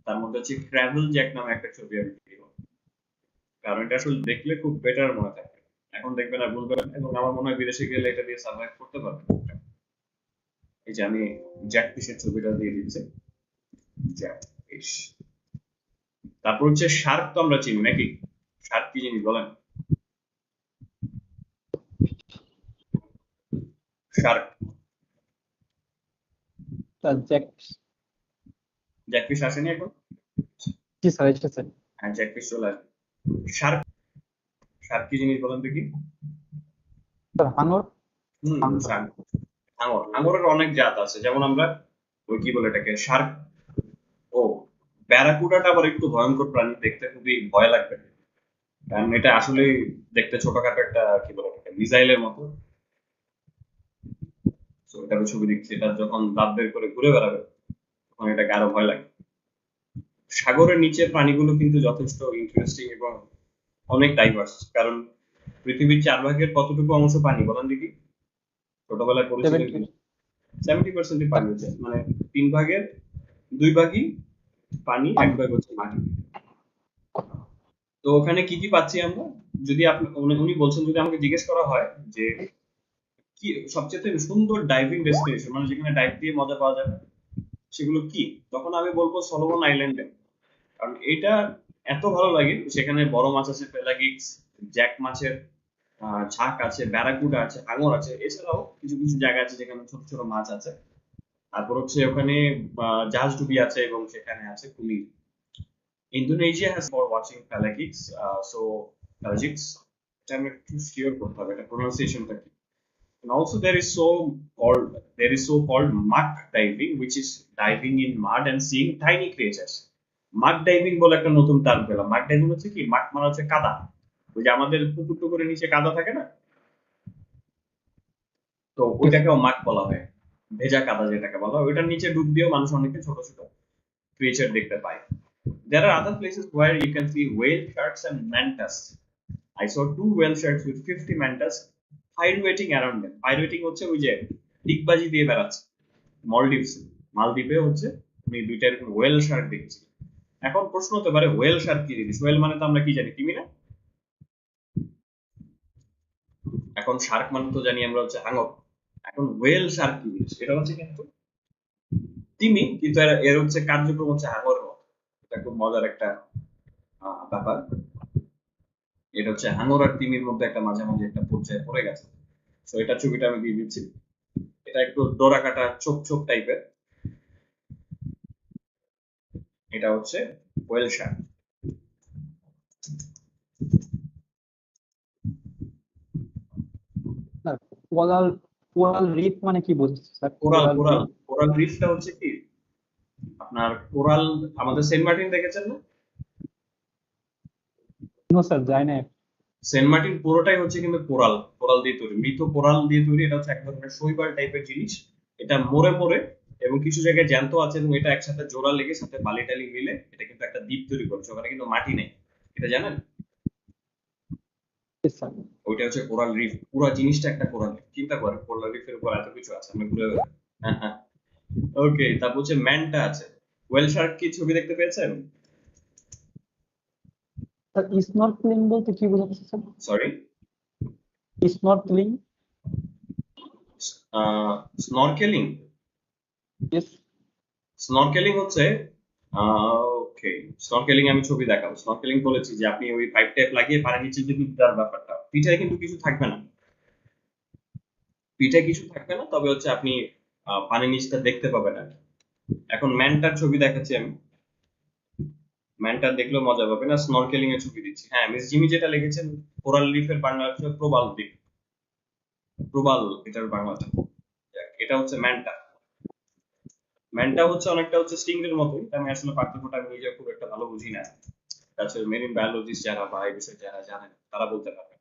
তার মধ্যে হচ্ছে ট্রাভেল জ্যাক নামে একটা ছবি আমি কারণ এটা আসলে দেখলে খুব বেটার মনে থাকে এখন দেখবেন আর ভুলবেন এবং আমার মনে হয় বিদেশে গেলে এটা দিয়ে সার্ভাইভ করতে পারবেন এই যে আমি জ্যাকফিশের ছবিটা দিয়ে দিচ্ছি জ্যাকফিশ তারপর হচ্ছে শার্ক তো আমরা চিনি নাকি শার্ক কি জিনিস বলেন শার্ক জ্যাকফিশ আসেনি এখন জি স্যার এসেছে হ্যাঁ জ্যাকফিশ চলে আসবে শার্ক শার্ক কি জিনিস বলেন দেখি হাঙর হাঙর হাঙরের অনেক জাত আছে যেমন আমরা ওই কি বলে এটাকে শার্ক ও ব্যারাকুডাটা আবার একটু ভয়ঙ্কর প্রাণী দেখতে খুবই ভয় লাগবে কারণ এটা আসলে দেখতে ছোটখাটো একটা কি বলে এটাকে মিসাইলের মতো এটারও ছবি দেখছি। এটা যখন দাঁত বের করে ঘুরে বেড়াবে তখন এটাকে আরো ভয় লাগে। সাগরের নিচের প্রাণীগুলো কিন্তু যথেষ্ট ইন্টারেস্টিং এবং অনেক ডাইভার্স, কারণ পৃথিবীর 4 ভাগের কতটুকু অংশ পানি বলেন দেখি? ছোটবেলায় পড়েছিলেন 70 কিন্তু 70% পানি হচ্ছে, মানে 3 ভাগের 2 ভাগই পানি, 1 ভাগ হচ্ছে মাটি। তো ওখানে কি কি পাচ্ছি আমরা? যদি আপনি উনি বলছেন, যদি আমাকে জিজ্ঞেস করা হয় যে কি সবচেয়ে সুন্দর ডাইভিং ডেস্টিনেশন, মানে যেখানে ডাইভ দিয়ে মজা পাওয়া যাবে, সেগুলো কি, তখন আমি বলবো সলোমন আইল্যান্ডে। কারণ এটা এত ভালো লাগে, সেখানে বড় মাছ আছে, পেলাগিক্স, জ্যাক মাছের ঝাঁক আছে, ব্যারাকুডা আছে, হাঙর আছে, এছাড়াও কিছু কিছু জায়গা আছে যেখানে ছোট ছোট মাছ আছে। তারপর হচ্ছে ওখানে জাহাজ ডুবি আছে এবং সেখানে আছে কুমির। Indonesia has for watching pelagics, so pelagics, এটা আমি একটু শিওর করতে হবে এটা প্রোনাউন্সিয়েশনটা কি। And also there is so called muck diving, which is diving in mud and seeing tiny creatures. মাক ডাইভিং বলে একটা নতুন টার্ম পেলাম। মাক ডাইভিং হচ্ছে কি, মাক মানে হচ্ছে কাদা, ওই যে আমাদের পুকুর টুকুরের নিচে কাদা থাকে না, তো ওইটাকেও মাক বলা হয়, ভেজা কাদা যেটাকে বলা হয়। ওইটার নিচে ডুব দিয়েও মানুষ অনেকে ছোট ছোট ক্রিয়েচার দেখতে পায়। There are other places where you can see whale sharks and mantas. I saw 2 whale sharks with 50 mantas pirouetting around them. Pirouetting হচ্ছে ওই যে ডিগবাজি দিয়ে বেড়াচ্ছে। মালদ্বীপে হচ্ছে আমি 2টা এরকম ওয়েল শার্ক দেখেছি। এখন প্রশ্ন হতে পারে ওয়েল শার্ক কি জিনিস? ওয়েল মানে তো আমরা কি জানি, তিমি না? এখন শার্ক মানে তো জানি আমরা হচ্ছে হাঙর। এখন ওয়েল শার্ক কি জিনিস? এটা হচ্ছে কিন্তু তিমি, কিন্তু এর হচ্ছে কার্যক্রম হচ্ছে হাঙরের মতো। এটা খুব মজার একটা ব্যাপার। এটা হচ্ছে হাঙর আর তিমির মধ্যে একটা মাঝামাঝি একটা পর্যায়ে পড়ে গেছে। তো এটা ছবিটা আমি দিয়ে দিচ্ছি। এটা একটু ডোরা কাটা চোখ চোখ টাইপের। এটা হচ্ছে whale shark. Sir, coral coral reef মানে কি বোঝাচ্ছে sir? Coral coral coral reef? Coral রিফটা হচ্ছে কি, আপনার কোরাল, আমাদের সেন্ট মার্টিন দেখেছেন না? নো স্যার, যায় না। সেন্ট মার্টিন পুরোটাই হচ্ছে কিন্তু কোরাল, কোরাল দিয়ে তৈরি, মৃত কোরাল দিয়ে তৈরি। এটা হচ্ছে এক ধরনের শৈবাল টাইপের জিনিস। এটা মরে মরে এবং কিছু জায়গায় জ্যান্ত আছে, এবং এটা একসাথে জোড়া লেগে সাথে বালি টালি মিলে এটা কিন্তু একটা দ্বীপ তৈরি করছে। ওখানে কিন্তু মাটি নেই, এটা জানেন? Yes, sir. ওইটা হচ্ছে কোরাল রিফ। পুরো জিনিসটা একটা কোরাল রিফ। চিন্তা করেন কোরাল রিফের উপর এত কিছু আছে, আমরা ঘুরে ওকে। তারপর হচ্ছে ম্যানটা আছে। ওয়েল শার্ক কি ছবি দেখতে পেয়েছেন? স্যার, স্নরকেলিং বলতে কি বোঝাচ্ছে sir? Sorry, snorkelling? Snorkelling. Yes. Snorkelling হচ্ছে ওকে, স্নরকেলিং আমি ছবি দেখাবো। স্নরকেলিং বলেছি যে আপনি ওই পাইপ টাইপ লাগিয়ে পানির নিচে যদি তার ব্যাপারটা, পিঠায় কিন্তু কিছু থাকবে না, পিঠায় কিছু থাকবে না, তবে হচ্ছে আপনি পানির নিচটা দেখতে পাবেন আর কি। এখন ম্যানটার ছবি দেখাচ্ছি আমি, ম্যানটা দেখলেও মজা পাবেন। আর স্নরকেলিং এর ছবি দিচ্ছি। হ্যাঁ, মিস জিমি যেটা লিখেছেন কোরাল রিফের বাংলা হচ্ছে প্রবাল দ্বীপ, প্রবাল এটার বাংলাটা। এটা হচ্ছে ম্যানটা। ম্যানটা হচ্ছে অনেকটা হচ্ছে স্টিংরের মতোই, আমি আসলে পার্থক্যটা আমি নিজে খুব একটা ভালো বুঝি না। তাছাড়া মেরিন বায়োলজিস্ট যারা বা এই বিষয়ে যারা জানেন তারা বলতে পারবে।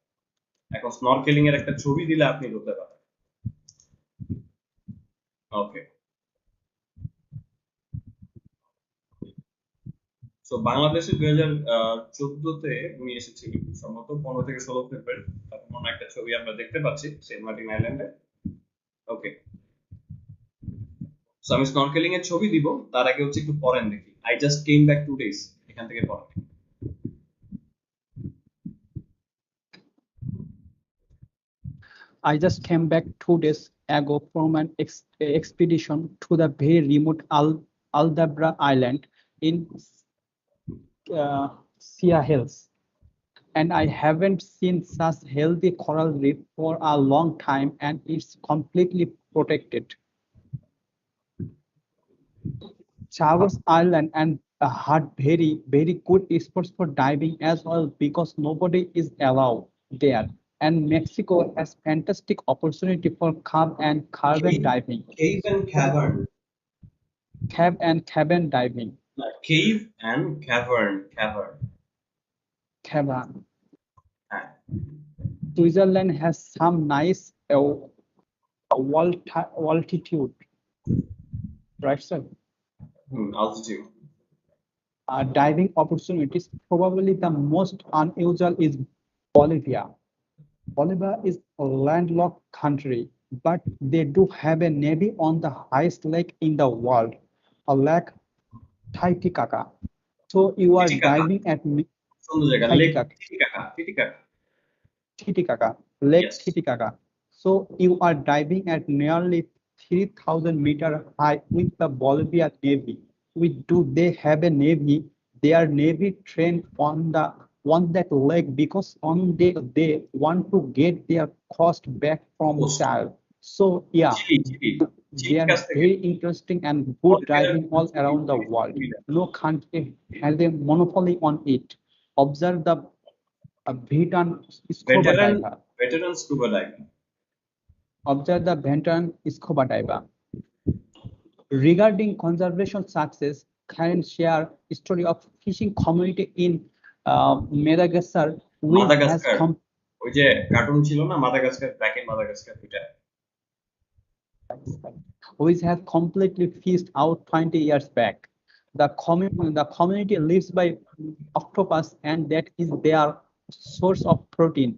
এখন স্নরকেলিং এর একটা ছবি দিলে আপনি বলতে পারবেন। ওকে, তো বাংলাদেশে 2014-তে উনি এসেছিলেন সম্ভবত 15 থেকে 16 ফেব্রুয়ারি। তখন মনে একটা ছবি আমরা দেখতে পাচ্ছি সেন্ট মার্টিন আইল্যান্ডে। ওকে, সো আমি স্নরকেলিং এর ছবি দিব, তার আগে হচ্ছে একটু পড়েন দেখি। I just came back 2 days, এখান থেকে পড়েন। I just came back 2 days ago from an expedition to the very remote Aldabra Island in Sia Hills, and I haven't seen such healthy coral reef for a long time, and it's completely protected. Chavez Island and had very good spots for diving as well, because nobody is allowed there. And Mexico has fantastic opportunity for cab and carbon diving. Cave and cavern. Cab and cabin diving. Cave and cavern, cavern. Cavern. হ্যাঁ, Switzerland has some nice altitude, right, sir? Altitude. Diving opportunities, probably the most unusual is Bolivia. Bolivia is a landlocked country, but they do have a navy on the highest lake in the world, a lake Titicaca. So you are Titicaca, diving at সুন্দর জায়গা, lake Titicaca, Titicaca, Titicaca. Titicaca, Lake Yes. Titicaca. So you are diving at nearly 3,000 meter high with the Bolivian Navy. Do they have a navy? Their navy trained on that lake because they want to get their cost back from Coast. child. So yeah, Chile, they Chile are কাছ থেকে very interesting and good বলিভিয়ার driving all around the world. No country has a monopoly on it. Observe the veteran scuba veteran diver. veteran scuba diver. Observe the veteran scuba diver. Regarding conservation success, can share story of fishing community in Madagascar, which has Madagascar, ওই যে cartoon ছিল না Madagascar, back in Madagascar, এটা completely phased out 20 years back. The community lives by octopus, and that is their source of protein.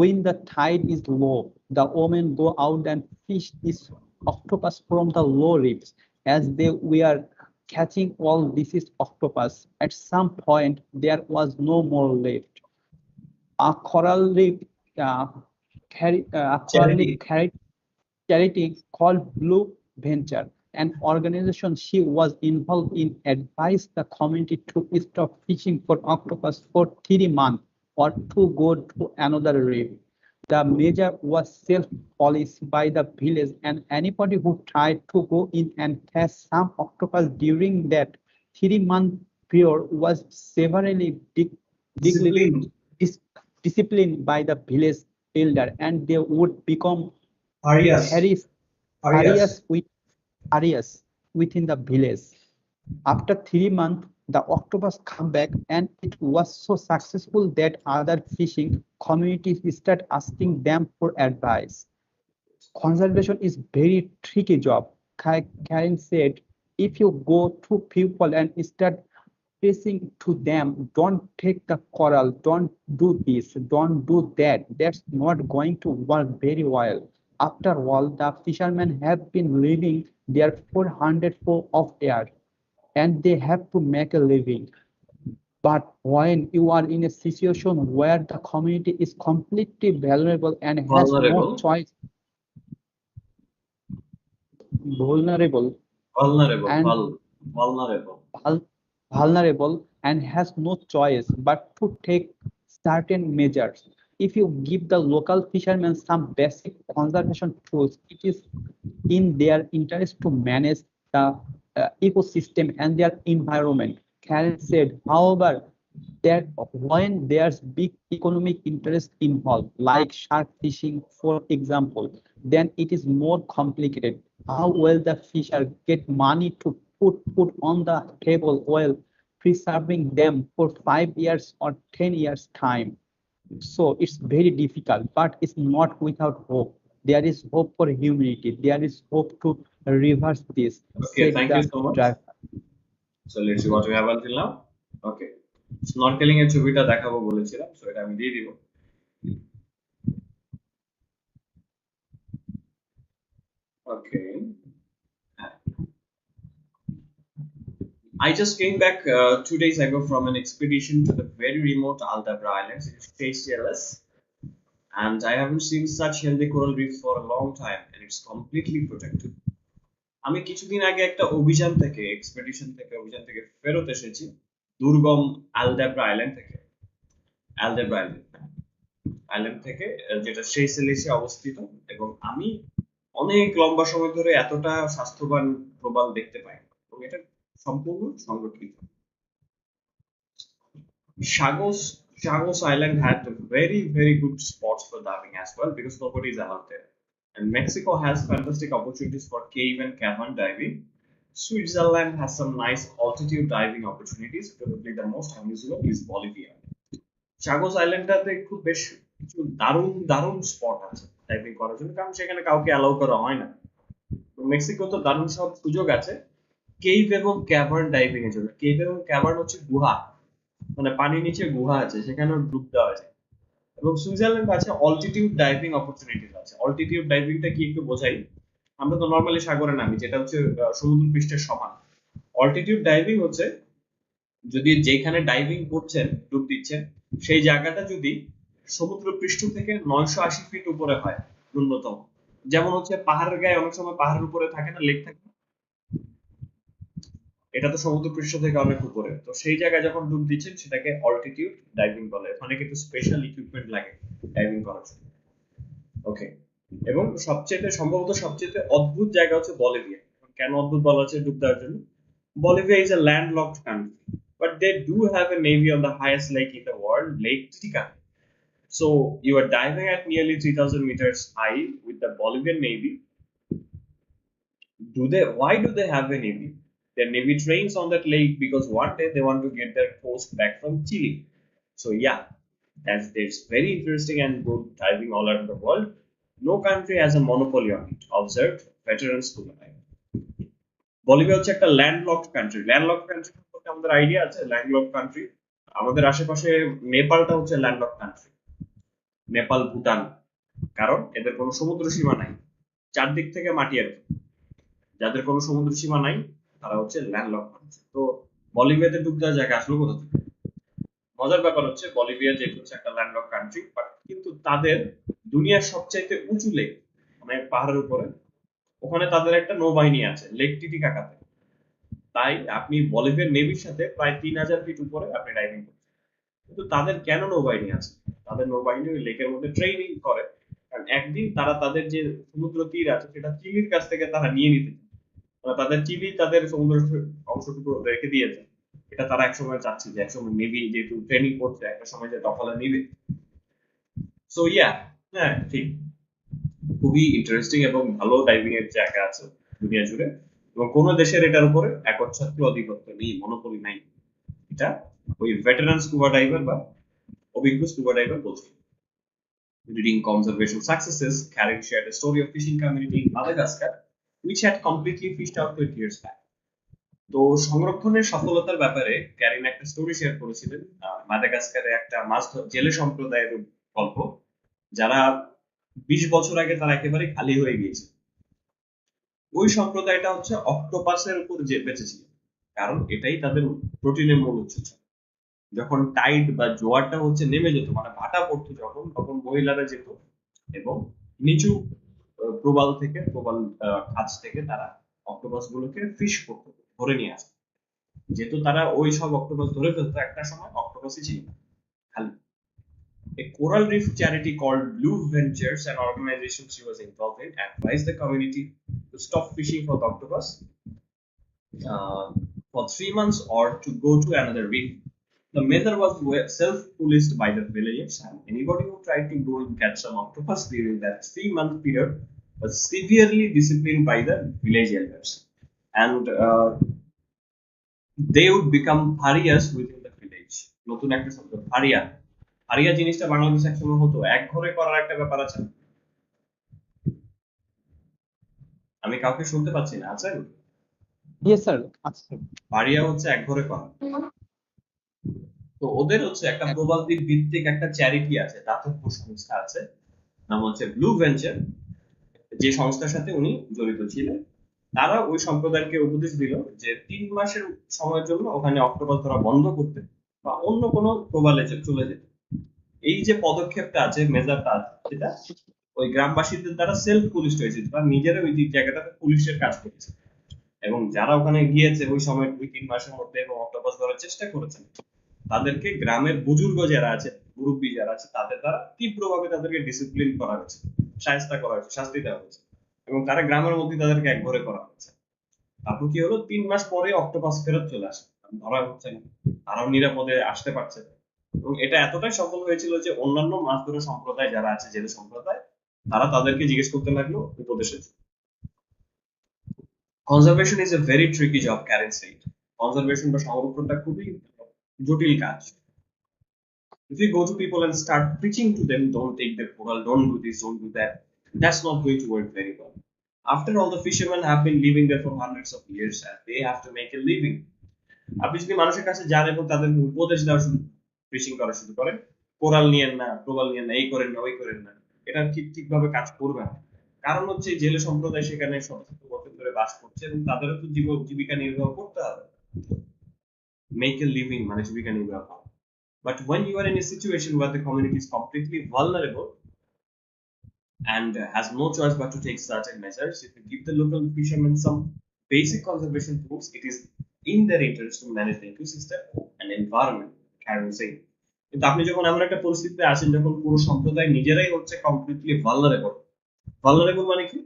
When the tide is low, the women go out and fish this octopus from the low reefs. As they were catching all this is octopus, at some point there was no more left. A coral reef, uh, a coral charity. reef charity called Blue Venture, an organization she was involved in, advised the community to stop fishing for octopus for 3 months or to go to another reef. The measure was self-policed by the village, and anybody who tried to go in and catch some octopus during that 3 month period was severely discipline. dis- disciplined by the village elder, and they would become হারিয়াস. Harris, হারিয়াস. Arias within the village. After 3 months, the octopus come back, and it was so successful that other fishing communities start asking them for advice. Conservation is very tricky job. Karen said, if you go to people and start facing to them, don't take the coral, don't do this, don't do that. That's not going to work very well. After all, the fishermen have been living there 400 full of years, and they have to make a living. But when you are in a situation where the community is completely vulnerable and has no vulnerable. choice, vulnerable vulnerable. and vulnerable. vul- vulnerable and has no choice but to take certain measures. If you give the local fishermen some basic conservation tools, it is in their interest to manage the ecosystem and their environment. Karen said, however, that when there's big economic interest involved, like shark fishing, for example, then it is more complicated. How will the fisher get money to put food on the table while preserving them for 5 years or 10 years time? So it's very difficult, but it's not without hope. There is hope for humanity. There is hope to reverse this, Okay, said thank you the so much. driver. So let's see what we have until now. Okay, snorkelling এর ছবিটা দেখাবো বলেছিলাম, so এটা আমি দিয়ে দিব. Okay. I just came back 2 days ago from an expedition to the very remote Aldabra Islands in Seychelles, and I haven't seen such healthy coral reefs for a long time, and it's completely protected. আমি কিছুদিন আগে একটা অভিযান থেকে ফেরত এসেছি দুর্গম আলদাব্রা island থেকে. আলদাব্রা আইল্যান্ড থেকে যেটা সেইসেলিসে অবস্থিত, এবং আমি অনেক লম্বা সময় ধরে এতটা স্বাস্থ্যবান প্রবাল দেখতে পাই, এবং এটা সম্পূর্ণ সংরক্ষিত. Chagos Island had very good spots for diving as well because nobody is allowed there. And Mexico has fantastic opportunities for cave and cavern diving. Switzerland has some nice altitude diving opportunities. Probably the most unusual is Bolivia. Chagos Islandটাতে খুব বেশ কিছু দারুণ দারুণ spot আছে diving করার জন্য, কারণ সেখানে কাউকে অ্যালাউ করা হয় না। মেক্সিকো তো দারুণ সব সুযোগ আছে কেভ এবং ক্যাভার্ন ডাইভিং এর জন্য। কেভ এবং ক্যাভার্ন হচ্ছে গুহা, মানে পানির নিচে গুহা আছে, সেখানেও ডুব দেওয়া যায়। এবং সুইজারল্যান্ড আছে অল্টিটিউড ডাইভিং অপরচুনিটিস আছে। অল্টিটিউড ডাইভিংটা কি একটু বোঝাই। আমরা তো নর্মালি সাগরে নামি, যেটা হচ্ছে সমুদ্র পৃষ্ঠের সমান। অল্টিটিউড ডাইভিং হচ্ছে যদি যেখানে ডাইভিং করছেন, ডুব দিচ্ছেন, সেই জায়গাটা যদি সমুদ্র পৃষ্ঠ থেকে 980 ফিট উপরে হয় ন্যূনতম। যেমন হচ্ছে পাহাড়ের গায়ে অনেক সময় পাহাড়ের উপরে থাকে না, লেক থাকে, এটা তো সমুদ্র পৃষ্ঠ থেকে অনেক উপরে। তো সেই জায়গায় যখন ডুব দিচ্ছেন সেটাকে অল্টিটিউড ডাইভিং বলে। ওখানে কিন্তু স্পেশাল ইকুইপমেন্ট লাগে ডাইভিং করার জন্য। ওকে, এবং সম্ভবত সবচেয়ে অদ্ভুত জায়গা হচ্ছে বলিভিয়া। কেন অদ্ভুত বলা হচ্ছে ডুব দেওয়ার জন্য? Bolivia is a landlocked country, but they do have a navy on the highest lake in the world, Lake Titicaca. So you are diving at nearly 3,000 meters high with the Bolivian Navy. Why do they have a navy? Their navy trains on that lake because one day they want to get their coast back from Chile. So yeah, that's very interesting and good diving all around the world. No country has a monopoly on it, observed veterans to the time. Bolivia হচ্ছে একটা landlocked country. Landlocked country সম্পর্কে আমাদের idea আছে। Landlocked country আমাদের আশেপাশে নেপালটা হচ্ছে landlocked country, Nepal, Bhutan, কারণ এদের কোনো সমুদ্র সীমা নাই, চারদিক থেকে মাটি আর কি। যাদের কোনো সমুদ্র সীমা নাই তারা হচ্ছে ল্যান্ডলকড কান্ট্রি। তো বলিভিয়াতে ডুব দেওয়ার জায়গা আসলো কোথা থেকে? মজার ব্যাপার হচ্ছে বলিভিয়া যেহেতু হচ্ছে একটা ল্যান্ডলকড কান্ট্রি, বাট কিন্তু তাদের দুনিয়ার সবচাইতে উঁচু লেক, মানে পাহাড়ের উপরে, ওখানে তাদের একটা নৌবাহিনী আছে লেক টিটিকাকাতে। তাই আপনি বলিভিয়ার নেভির সাথে প্রায় 3,000 ফিট উপরে আপনি ডাইভিং করছেন। কিন্তু তাদের কেন নৌবাহিনী আছে? তাদের নৌবাহিনী ওই লেকের মধ্যে ট্রেনিং করে, কারণ একদিন তারা তাদের যে সমুদ্র তীর আছে সেটা চিলির কাছ থেকে তারা নিয়ে নিতে চায়। তাদের চিলি তাদের সমুদ্র অংশটুকু রেখে দিয়েছে, এটা তারা একসময় চাচ্ছে যে একসময় নেভি যেহেতু ট্রেনিং করছে একটা সময় যে দখলে নিবে। সো ইয়া, হ্যাঁ ঠিক, খুবই ইন্টারেস্টিং এবং ভালো ডাইভিং এর জায়গা আছে দুনিয়া জুড়ে, এবং কোন দেশের এটার উপরে একচ্ছত্র আধিপত্য নেই, মনোপলি নাই। এটা ওই ভেটারান স্কুবা ডাইভার বা অভিজ্ঞ স্কুবা ডাইভার বলছে। Reading conservation successes, Karen shared a story of fishing community in Madagascar which had completely fished out 20 years back. তো সংরক্ষণের সফলতার ব্যাপারে ক্যারিন একটা স্টোরি শেয়ার করেছিলেন। মাদাগাস্কারে একটা মাছ জেলে সম্প্রদায়ের গল্প, যারা 20 বছর আগে তারা একেবারে খালি হয়ে গিয়েছে। ওই সম্প্রদায়টা হচ্ছে অক্টোপাসের উপর যে বেঁচে ছিল, কারণ এটাই তাদের প্রোটিনের মূল উৎস ছিল। যখন টাইড বা জোয়ারটা হচ্ছে নেমে যেত, মানে ভাটা পড়তো যখন, তখন মহিলারা যেত এবং নিচু প্রবাল খাঁজ থেকে তারা অক্টোপাস গুলোকে ফিশ করতো, ধরে নিয়ে আসতো। যেহেতু তারা ওই সব অক্টোপাস ধরে ফেলতো, একটা সময় অক্টোপাসই ছিল না, খালি। A coral reef charity called Blue Ventures, an organization she was involved in, advised the community to stop fishing for the octopus for 3 months or to go to another reef. The measure was self-policed by the villagers, and anybody who tried to go and catch some octopus during that 3-month period was severely disciplined by the village elders, and they would become pariahs within the village. নতুন একটা শব্দ, পারিয়া। পারিয়া জিনিসটা বাংলাদেশে একসময় হতো, এক ঘরে করার একটা ব্যাপার আছে। আমি কাউকে শুনতে পাচ্ছি না, আছেন? ইয়েস স্যার, আচ্ছা। পারিয়া হচ্ছে এক ঘরে করা। তো ওদের হচ্ছে একটা প্রবালদ্বীপ ভিত্তিক একটা চ্যারিটি আছে, দাতব্য সংস্থা আছে, নাম হচ্ছে ব্লু ভেঞ্চার। যে সংস্থার সাথে উনি জড়িত ছিলেন, তারা ওই সম্প্রদায়কে উপদেশ দিল যে 3 মাসের সময়ের জন্য ওখানে অক্টোপাস ধরা বন্ধ করতে বা অন্য কোনো প্রবালে চলে যেতে। এই যে পদক্ষেপটা আছে, মেজারটা আছে, সেটা ওই গ্রামবাসীদের দ্বারা সেলফ পুলিশ হয়েছে, তারা নিজেরা ওই জায়গাটাতে পুলিশের কাজ করেছে। এবং যারা ওখানে গিয়েছে ওই সময় 2-3 মাসের মধ্যে এবং অক্টোপাস ধরার চেষ্টা করেছেন, তাদেরকে গ্রামের বুজুর্গ যারা আছে, মুরব্বী যারা আছে, তাদের দ্বারা তীব্রভাবে তাদেরকে ডিসিপ্লিন করা হয়েছে, শায়েস্তা করা হয়েছে, শাস্তি দেওয়া হয়েছে, এবং তারা গ্রামের মধ্যে তাদেরকে একঘরে করা হয়েছে। তারপর কি হলো, 3 মাস পরে অক্টোপাস ফেরত চলে আসে, ধরা হচ্ছে না, তারাও নিরাপদে আসতে পারছে। এবং এটা এতটাই সফল হয়েছিল যে অন্যান্য মাছ ধরা সম্প্রদায় যারা আছে, জেলে সম্প্রদায়, তারা তাদেরকে জিজ্ঞেস করতে লাগলো উপদেশের। Conservation is a very tricky job, Karen said. Conservation বা সংরক্ষণটা খুবই জটিল কাজ। If you go to people and start preaching to them, don't take their coral, don't do this, don't do that, That's not going to work very well. After all, the fishermen have been living there for hundreds of years and they have to make a living. আপনি যদি মানুষের কাছে যান এবং তাদের উপদেশ দেওয়া শুরু ফিশিং করা শুরু করেন, কোরাল নিয়েন না, প্রবাল নিয়েন না, এই করেন না, ওই করেন না, এটা ঠিকভাবে কাজ করবে না। কারণ হচ্ছে জেলে সম্প্রদায় সেখানে শত শত বছর ধরে বাস করছে এবং তাদেরও তো জীবিকা নির্বাহ করতে হবে। মেক এ লিভিং মানে জীবিকা নির্বাহ করা। But when you are in a situation where the community is completely vulnerable and has no choice but to take certain measures, if you give the local fishermen some basic conservation tools, it is in their interest to manage the ecosystem and environment, Karen saying. কিন্তু আপনি যখন এমন একটা পরিস্থিতিতে আসেন যখন পুরো সম্প্রদায় নিজেরাই হচ্ছে কমপ্লিটলি ভালনারেবল। ভালনারেবল মানে কি?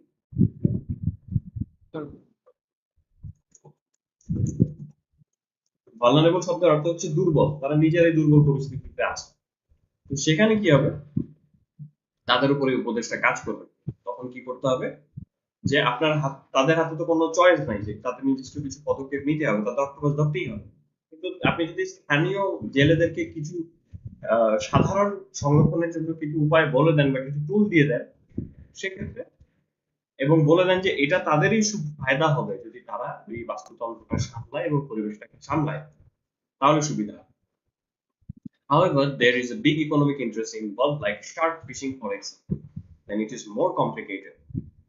ভালনারেবল শব্দের অর্থ হচ্ছে দুর্বল, তারা নিজেরাই দুর্বল পরিস্থিতিতে আছে। তো সেখানে কি হবে? তাদের উপরে উপদেশটা কাজ করবে। তখন কি করতে হবে? যে আপনার তাদের হাতে তো কোনো চয়েস নাই যে তাদের নির্দিষ্ট কিছু পদক্ষেপ নিতে হবে, তাদের অক্টোপাস ধরতেই হবে। কিন্তু আপনি যদি স্থানীয় জেলেদেরকে কিছু সাধারণ সংরক্ষণের জন্য কিছু উপায় বলে দেন বা কিছু টুল দিয়ে দেন সেক্ষেত্রে, এবং বলে দেন যে এটা তাদেরই ফায়দা হবে যদি তারা এই বাস্তুতন্ত্রটা সামলায় এবং পরিবেশটাকে সামলায়, তাহলে সুবিধা হবে। However, there is a big economic interest involved, like shark fishing, for example, then it is more complicated.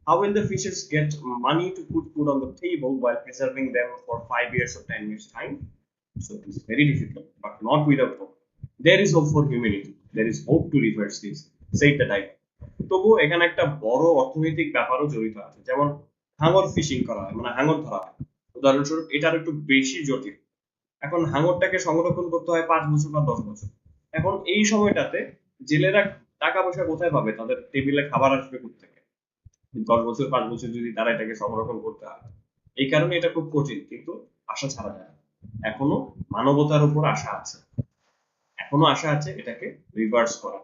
How will the fishers get money to put food on the table while preserving them for 5 years or 10 years' time? So it is very difficult, but not without hope. There is hope for humanity. There is hope to reverse this, said the diver. তবু এখানে একটা বড় অর্থনৈতিক ব্যাপারও জড়িত আছে, যেমন হাঙর fishing করা হয়, মানে হাঙর ধরা হয়। উদাহরণস্বরূপ এটার একটু বেশি জটিল। এখন হাঙরটাকে সংরক্ষণ করতে হয় 5 বছর বা 10 বছর। এখন এই সময়টাতে জেলেরা টাকা পয়সা কোথায় পাবে? তাদের টেবিলে খাবার আসবে কোত্থেকে? 10 বছর 5 বছর যদি তারা এটাকে সংরক্ষণ করতে হয়, এই কারণে এটা খুব কঠিন, কিন্তু আশা ছাড়া যায় না। এখনো মানবতার উপর আশা আছে, এখনো আশা আছে এটাকে রিভার্স করা,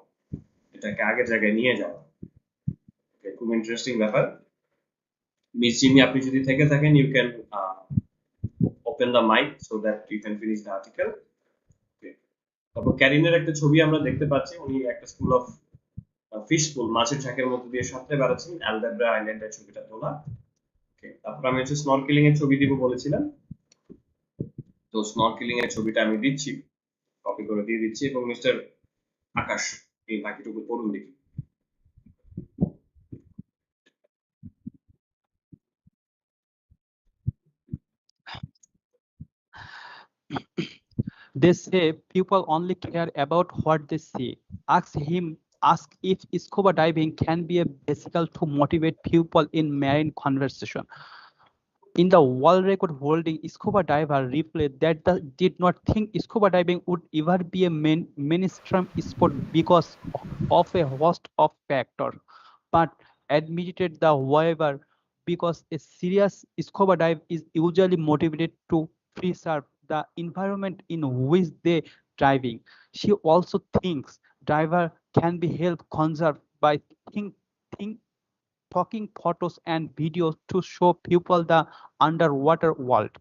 এটাকে আগের জায়গায় নিয়ে যাওয়া। খুব ইন্টারেস্টিং ব্যাপার। মিস জিমি, আপনি যদি থেকে থাকেন, you can open the mic so that you can finish the article. তারপর ক্যারিনের একটা ছবি আমরা দেখতে পাচ্ছি, উনি একটা স্কুল অফ ফিশ স্কুল মাছের ঝাঁকের মধ্যে দিয়ে সাঁতরে বেড়াচ্ছেন, অ্যালডাব্রা আইল্যান্ডের ছবিটা তোলা। তারপর আমি হচ্ছে স্নরকেলিং এর ছবি দিব বলেছিলাম, তো স্নরকেলিং এর ছবিটা আমি দিচ্ছি, কপি করে দিয়ে দিচ্ছি, এবং মিস্টার আকাশ এই বাকিটুকু পড়ুন দেখি। They say people only care about what they see. Ask if scuba diving can be a vehicle to motivate people in marine conversation. In the world record holding scuba diver replay that did not think scuba diving would ever be a mainstream sport because of a host of factors, but admitted the waiver because a serious scuba dive is usually motivated to preserve the environment in which they diving. She also thinks diver can be helped conserve by think taking photos and videos to show people the underwater world.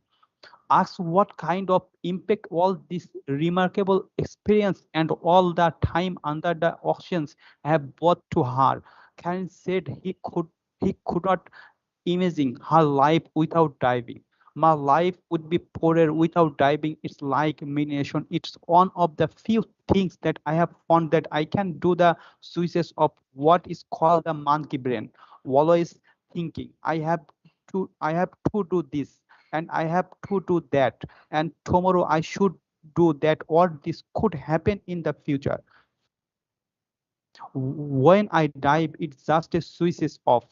Asks what kind of impact all this remarkable experience and all the time under the oceans have brought to her. Karen said he could not imagine her life without diving. My life would be poorer without diving. It's like meditation. It's one of the few things that I have found that I can do the switches of what is called the monkey brain. Always thinking I have to do this and I have to do that, and tomorrow I should do that, or this could happen in the future. When I dive, it just switches off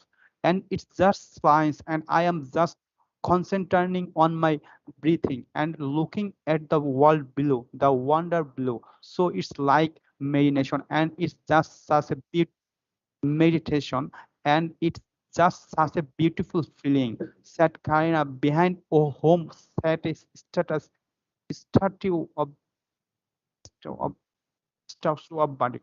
and it's just science, and I am just concentrating on my breathing and looking at the world below, the wonder below. So it's like meditation, and it's just such a meditation, and it's just such a beautiful feeling. Said Karina behind a home set a status statue of statue of body.